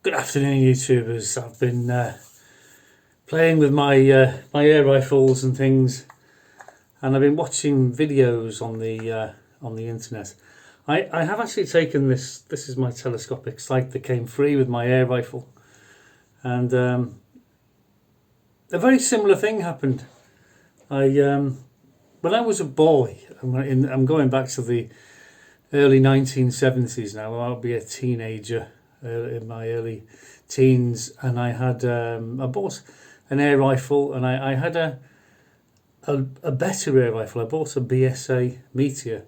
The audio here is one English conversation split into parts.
Good afternoon, YouTubers. I've been playing with my air rifles and things, and I've been watching videos on the internet. I have actually taken this. This is my telescopic sight that came free with my air rifle, and a very similar thing happened. When I was a boy, I'm going back to the early 1970s now. I'll be a teenager in my early teens, and I bought an air rifle, and I had a better air rifle. I bought a BSA Meteor,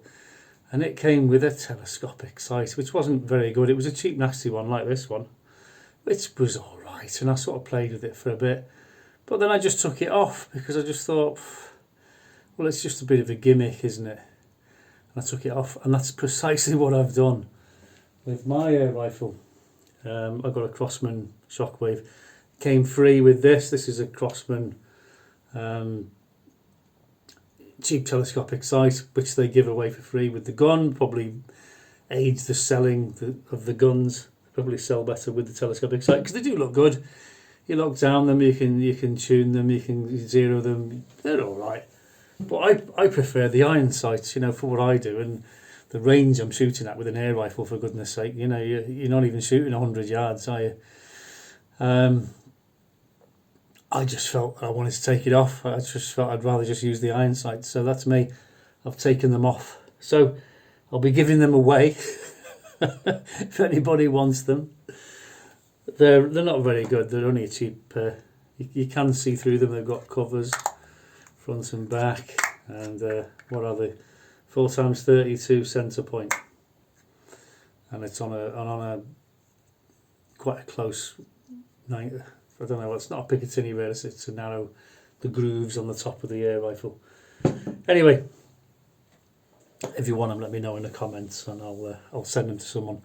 and it came with a telescopic sight, which wasn't very good. It was a cheap, nasty one like this one, which was all right, and I sort of played with it for a bit, but then I just took it off because I just thought, well, it's just a bit of a gimmick, isn't it? And I took it off, and that's precisely what I've done with my air rifle. I've got a Crossman Shockwave. Came free with this. This is a Crossman cheap telescopic sight, which they give away for free with the gun. Probably aids the selling of the guns. Probably sell better with the telescopic sight because they do look good. You lock down them, you can tune them, you can zero them. They're all right. But I prefer the iron sights, for what I do, and the range I'm shooting at with an air rifle, for goodness sake. You're not even shooting 100 yards, are you? I just felt I wanted to take it off. I just felt I'd rather just use the iron sights. So that's me. I've taken them off. So I'll be giving them away if anybody wants them. They're not very good. They're only a cheap. You can see through them. They've got covers, front and back, and what are they? 4x32 centre point, and it's on a quite a close. I don't know. It's not a Picatinny rail. It's a narrow. The grooves on the top of the air rifle. Anyway, if you want them, let me know in the comments, and I'll send them to someone.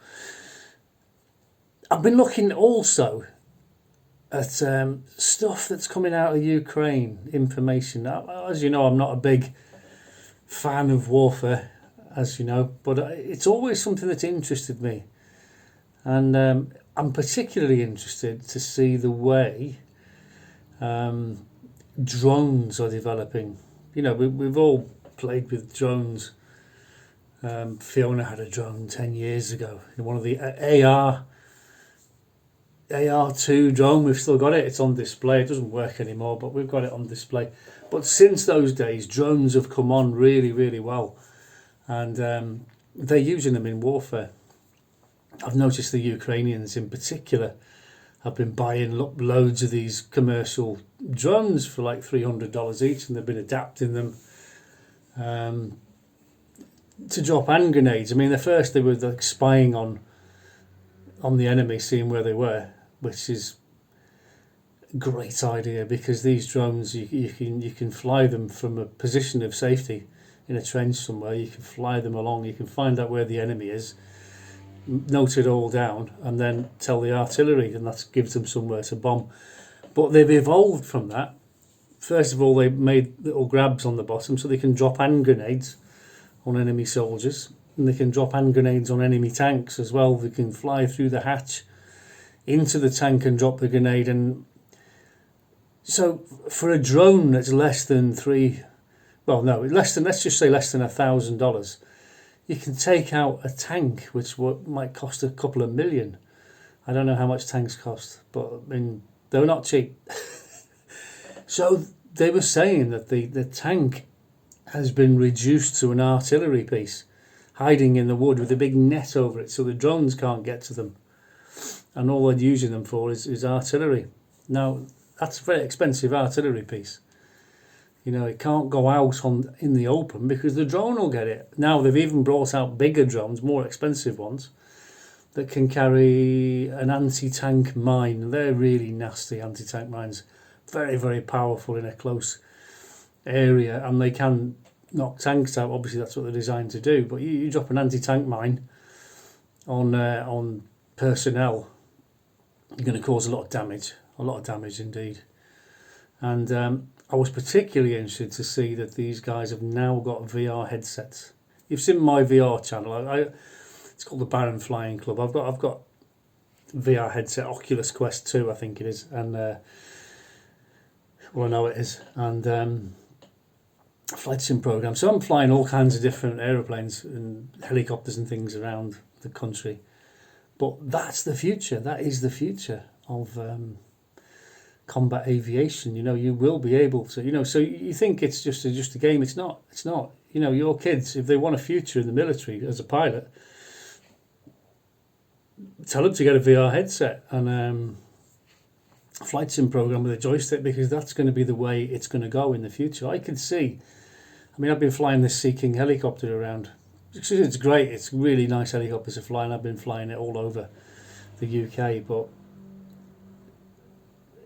I've been looking also at stuff that's coming out of Ukraine, information. Now, as you know, I'm not a big fan of warfare, as you know, but it's always something that's interested me, and I'm particularly interested to see the way drones are developing. We've all played with drones. Fiona had a drone 10 years ago, one of the AR2 drone. We've still got it. It's on display. It doesn't work anymore, but we've got it on display. But since those days, drones have come on really, really well, and they're using them in warfare. I've noticed the Ukrainians in particular have been buying loads of these commercial drones for like $300 each, and they've been adapting them to drop hand grenades. I mean, at first they were like spying on the enemy, seeing where they were, which is a great idea, because these drones, you can fly them from a position of safety in a trench somewhere. You can fly them along, you can find out where the enemy is, note it all down, and then tell the artillery, and that gives them somewhere to bomb. But they've evolved from that. First of all, they made little grabs on the bottom so they can drop hand grenades on enemy soldiers, and they can drop hand grenades on enemy tanks as well. They can fly through the hatch into the tank and drop the grenade. And so for a drone that's less than let's just say less than $1,000, you can take out a tank which might cost a couple of million. I don't know how much tanks cost, but I mean, they're not cheap. So they were saying that the tank has been reduced to an artillery piece, hiding in the wood with a big net over it, so the drones can't get to them, and all they're using them for is artillery. Now, that's a very expensive artillery piece. It can't go out in the open because the drone will get it. Now they've even brought out bigger drones, more expensive ones, that can carry an anti-tank mine. They're really nasty anti-tank mines, very, very powerful in a close area, and they can knock tanks out. Obviously that's what they're designed to do, but you drop an anti-tank mine on personnel, you're going to cause a lot of damage indeed. And I was particularly interested to see that these guys have now got VR headsets. You've seen my VR channel. It's called the Baron Flying Club. I've got VR headset, Oculus Quest 2, I think it is, and well, I know it is, and flight sim program. So I'm flying all kinds of different aeroplanes and helicopters and things around the country. But that's the future. That is the future of combat aviation. You will be able to. So you think it's just a game. It's not. It's not. Your kids, if they want a future in the military as a pilot, tell them to get a VR headset and flight sim program with a joystick, because that's going to be the way it's going to go in the future. I can see. I mean, I've been flying this Sea King helicopter around. It's great. It's a really nice helicopter to fly, and I've been flying it all over the UK. But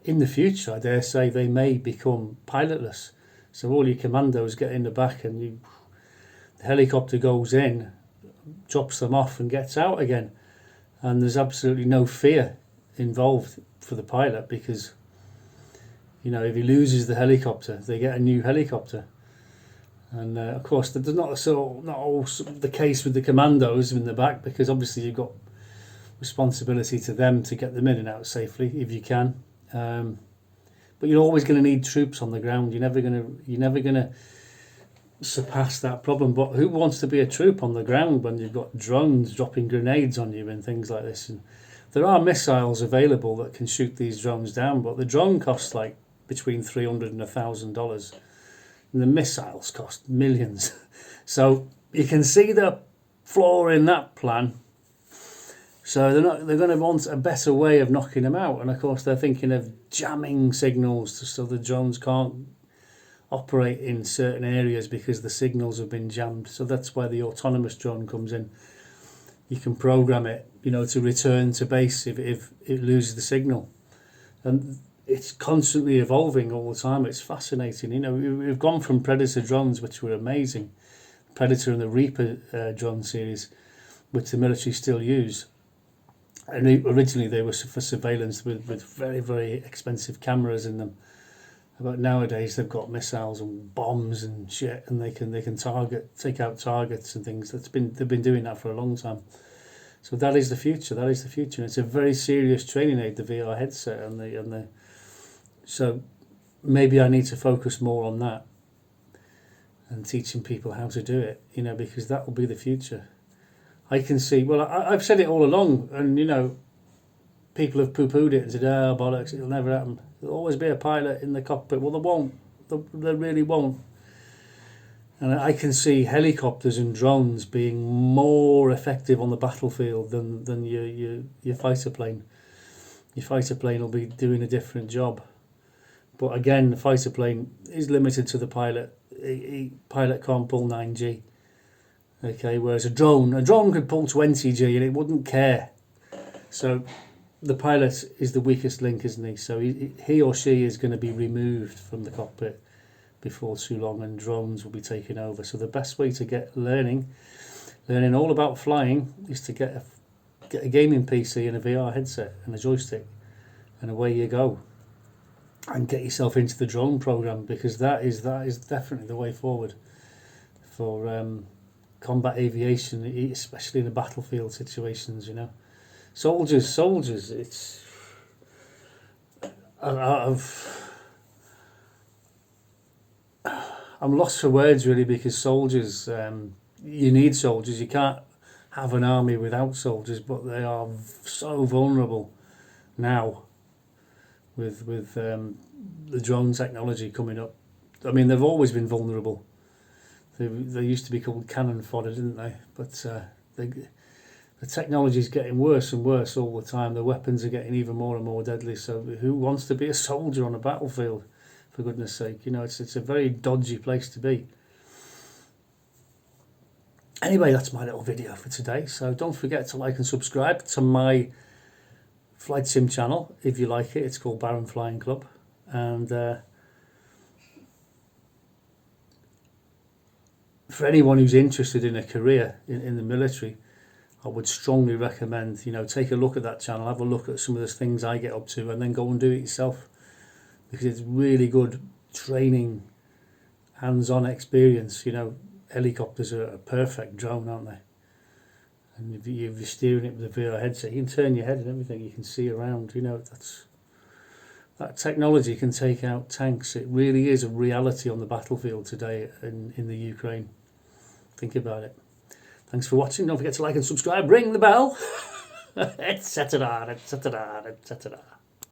in the future, I dare say, they may become pilotless. So all your commandos get in the back, and the helicopter goes in, drops them off, and gets out again. And there's absolutely no fear involved for the pilot, because if he loses the helicopter, they get a new helicopter. And of course, there's not all the case with the commandos in the back, because obviously you've got responsibility to them to get them in and out safely if you can. But you're always going to need troops on the ground. You're never going to surpass that problem. But who wants to be a troop on the ground when you've got drones dropping grenades on you and things like this? And there are missiles available that can shoot these drones down, but the drone costs like between $300 and $1,000, and the missiles cost millions. So you can see the flaw in that plan. So they're going to want a better way of knocking them out, and of course they're thinking of jamming signals so the drones can't operate in certain areas because the signals have been jammed. So that's where the autonomous drone comes in. You can program it, to return to base if it loses the signal, and it's constantly evolving all the time. It's fascinating. We've gone from Predator drones, which were amazing, Predator and the Reaper drone series, which the military still use. And originally they were for surveillance with very, very expensive cameras in them. But nowadays they've got missiles and bombs and shit, and they can take out targets and things. They've been doing that for a long time. So that is the future. That is the future. And it's a very serious training aid, the VR headset, and the. So maybe I need to focus more on that and teaching people how to do it. Because that will be the future. I can see. Well, I've said it all along, and people have poo-pooed it and said, "Oh, bollocks! It'll never happen. There'll always be a pilot in the cockpit." Well, there won't. There really won't. And I can see helicopters and drones being more effective on the battlefield than your fighter plane. Your fighter plane will be doing a different job. But again, the fighter plane is limited to the pilot. Pilot can't pull 9G. Okay, whereas a drone could pull 20G and it wouldn't care. So the pilot is the weakest link, isn't he? So he or she is going to be removed from the cockpit before too long, and drones will be taken over. So the best way to get learning all about flying is to get a gaming PC and a VR headset and a joystick, and away you go. And get yourself into the drone program, because that is definitely the way forward for combat aviation, especially in the battlefield situations. Soldiers. It's I'm lost for words really, because soldiers. You need soldiers. You can't have an army without soldiers, but they are so vulnerable now with the drone technology coming up. I mean, they've always been vulnerable. They used to be called cannon fodder, didn't they? But the technology is getting worse and worse all the time. The weapons are getting even more and more deadly. So who wants to be a soldier on a battlefield, for goodness sake? It's a very dodgy place to be. Anyway, that's my little video for today. So don't forget to like and subscribe to my flight sim channel if you like it. It's called Baron Flying Club. And for anyone who's interested in a career in the military, I would strongly recommend, take a look at that channel, have a look at some of the things I get up to, and then go and do it yourself, because it's really good training, hands-on experience. Helicopters are a perfect drone, aren't they? And if you're steering it with a VR headset, you can turn your head and everything. You can see around. That technology can take out tanks. It really is a reality on the battlefield today in the Ukraine. Think about it. Thanks for watching. Don't forget to like and subscribe. Ring the bell, etc., etc., etc.